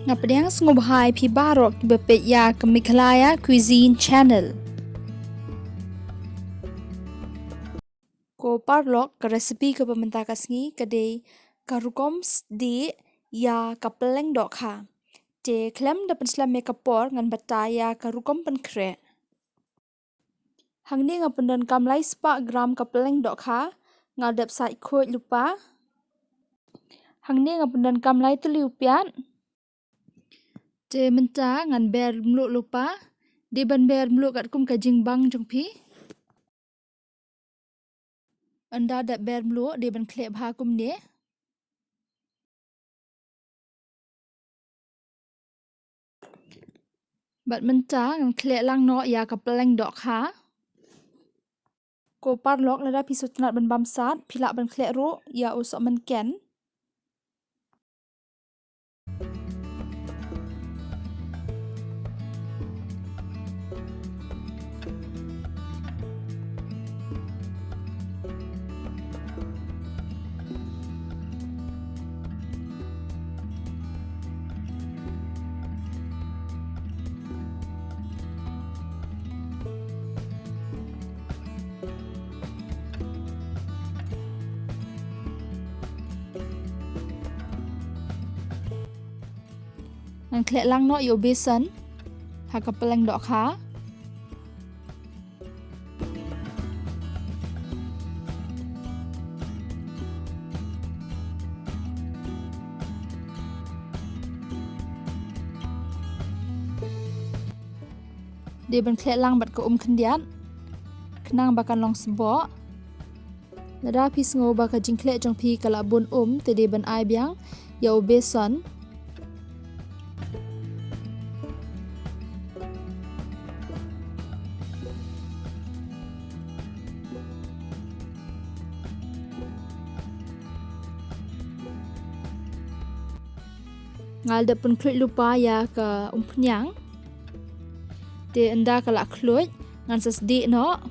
Ngapedang ngobhai pi barok bepet ya ke Mikhalaya Cuisine Channel. Ko parlok ke resipi ke pementakas ni kedai karukoms di ya kapeleng dok ha. Te klem dapat selam kapor ngan bataya karukom penkre. Hang ni ngapendan kamlai spa gram kapeleng dok ha ngadap sai khoi lupa. Hang ni ngapendan kamlai tu liupian. Te menta ngan ber mluk lupa. Di ban ber mluk kat kum kajing bang jong pi. Anda dak ber mluk di ban klep ha kum ni. Bat menta ngan klek lang no ya kapeleng dok ha. Ko parlok lada pisut nat ban bamsat pilak ban klek ru ya usok menken. Ngan klek lang no yo besan ha kapeleng dok ha. Dia ban klek lang bat ke kendiat. Kenang bakan long sebok. Lada pis ngo baka jing klek jong pi kala bun te dia ban ai biang ya besan. Ngal da pun klut lupa ya ke penyang. Te enda kala klut ngan sesdik no.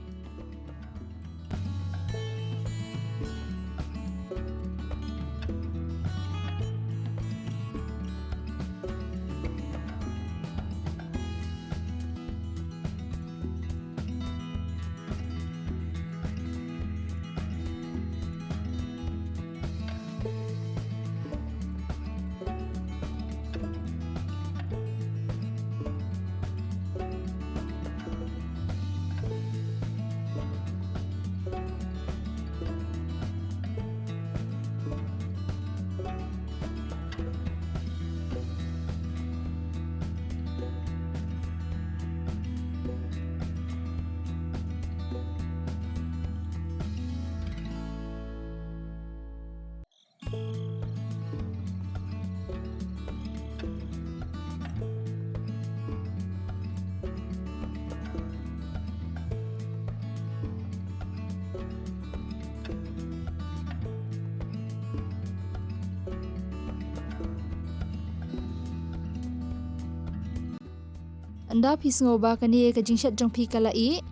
Anda pis ngoba kani ke jingshat jong pi kala i.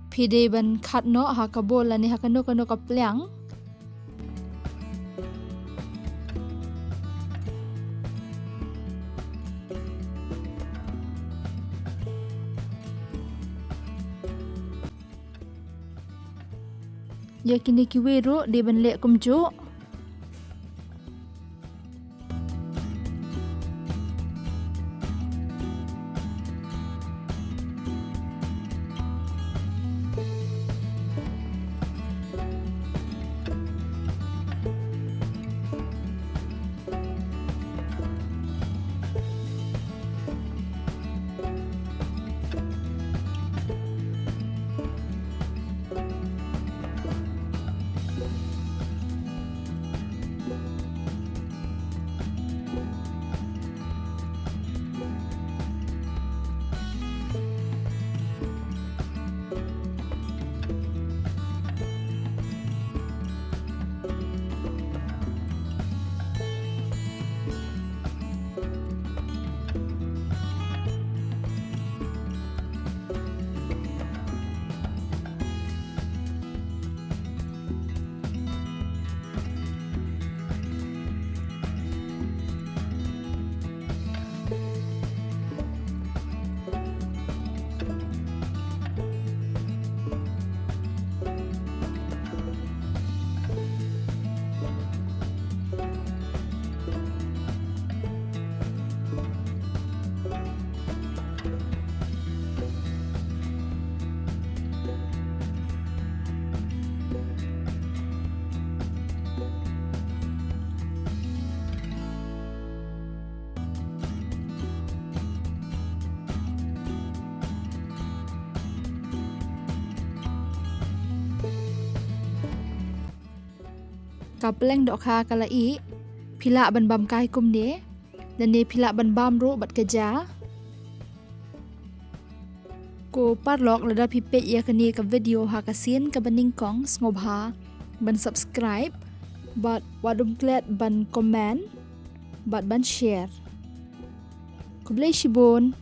Pi de ban khat no ha kabol lani ha kano kaplyang. Ya kini kiwiru de ban lek kumju. kapeleng dok kha kala I pila ban bam kai kum ne dan ne pila ban bam ro bat kerja ko parlok lada pipet ya kani ka video ha kasin ka baning kong sngob ha ban subscribe bat wadum klet ban comment bat ban share ko blai shibon